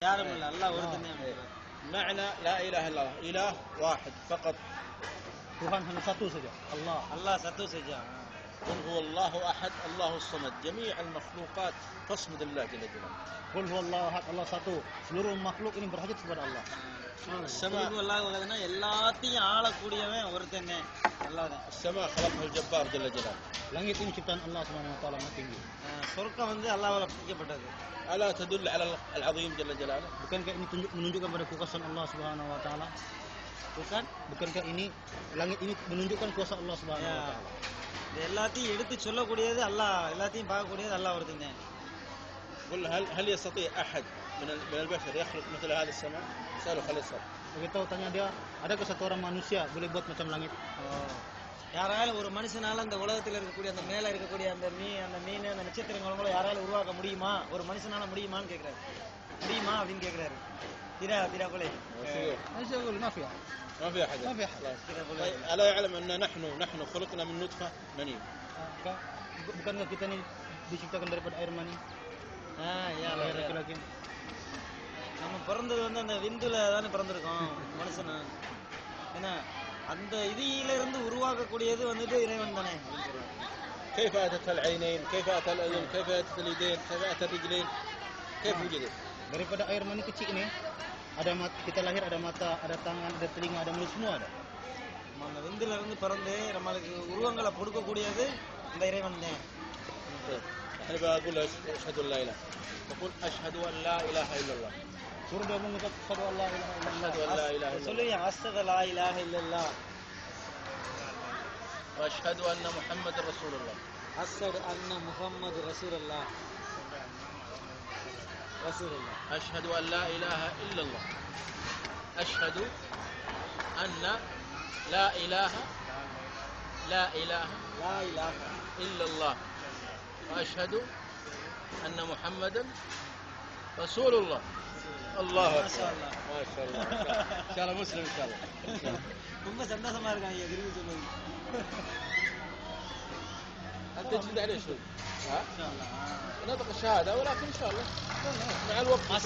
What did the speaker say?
யாரும் இல்ல அல்லாஹ் ஒருத்தனே. معنى لا إله إلا الله إله واحد فقط. Tuhan hanya satu saja, Allah. அல்லாஹ் satu saja. قل هو الله أحد الله الصمد جميع المخلوقات تصمد الله جل جلاله. Qul huwallahu ahad, Allah satu. Seluruh makhluk ini berhajat kepada Allah. السماء அல்லாஹ்னா எல்லாத்தையும் ஆளக்கூடியவன் ஒருத்தனே அல்லாஹ் தான். السماء خلقها الجبار جل جلاله. Langit ini ciptaan Allah Subhanahu wa taala yang tinggi. சொர்க்கம் வந்து அல்லாஹ்வால பிடிக்கப்பட்டது. ألا تدل على العظيم جل جلاله؟ Bukankah ini menunjukkan pada kekuasaan Allah Subhanahu wa taala? Bukankah ini langit ini menunjukkan kuasa Allah Subhanahu wa taala? இது எல்லாத்தையும் எடுத்து சொல்லக்கூடியது அல்லாஹ், எல்லாத்தையும் பார்க்கக்கூடியது அல்லாஹ் ஒருத்தனே. قل هل يستطيع أحد من البشر يخلق مثل هذه السماء؟ سأله خليل صار. Begitu tanya dia, adakah satu orang manusia boleh buat macam langit? யாராலும் ஒரு மனுஷனால அந்த உலகத்தில் இருக்கக்கூடிய அந்த மேல இருக்கக்கூடிய அந்த மீன் அந்த நட்சத்திரங்களும் யாராலும் உருவாக்க முடியுமா? ஒரு மனுஷனால முடியுமான்னு கேக்குறாரு. முடியுமா அப்படின்னு கேக்குறாரு. திரா போலே. Masya Allah, ما في ما في أحد. ما في أحد. ألا يعلم أن نحن خلقنا من نطفة مني. Bukankah kita ini diciptakan daripada air mani? Ya laki-laki. நம்ம பிறந்தது வந்து அந்த விந்துல தானே பிறந்திருக்கோம் மனுஷனா. ஏன்னா அந்த இதில இருந்து உருவாக்கக்கூடியது வந்துட்டு இறைவன் தானே. كيف أتت العينين؟ كيف أتى الأذن؟ كيف أتت اليدين؟ كيف أتى الرجلين؟ كيف وجدت؟ Daripada air mani kecil ini ada kita lahir, ada mata, ada tangan, ada telinga, ada mulut, semua ada. அந்த விந்துல இருந்து பிறந்து நம்மளுக்கு உருவங்களை கொடுக்கக்கூடியது இந்த இறைவன் தான். أنا بقول أشهد أن لا إله. بقول أشهد أن لا إله إلا الله. Suruh dia mengucap asyhadu an la ilaha illallah. أشهد أن لا إله إلا الله. சொல்லுங்க அஸ்ஸது லா இலாஹ இல்லல்லாஹ். وأشهد أن محمد رسول الله. அஸ்ஸது அன்ன முஹம்மது ரசூலுல்லாஹ். أشهد أن لا إله إلا الله. أشهد أن لا إله லா இலாஹ إلا الله. وأشهد أن محمدا رسول الله. الله ما أكبر. شاء الله. ما شاء الله. إن شاء الله مسلم إن شاء الله. ரொம்ப சந்தோஷமா இருக்காங்க திரும்பி சொல்லுங்க. أنت تجد عليه شوي. இன்ஷா அல்லாஹ். نطق الشهادة ولكن إن شاء الله مع الوقت.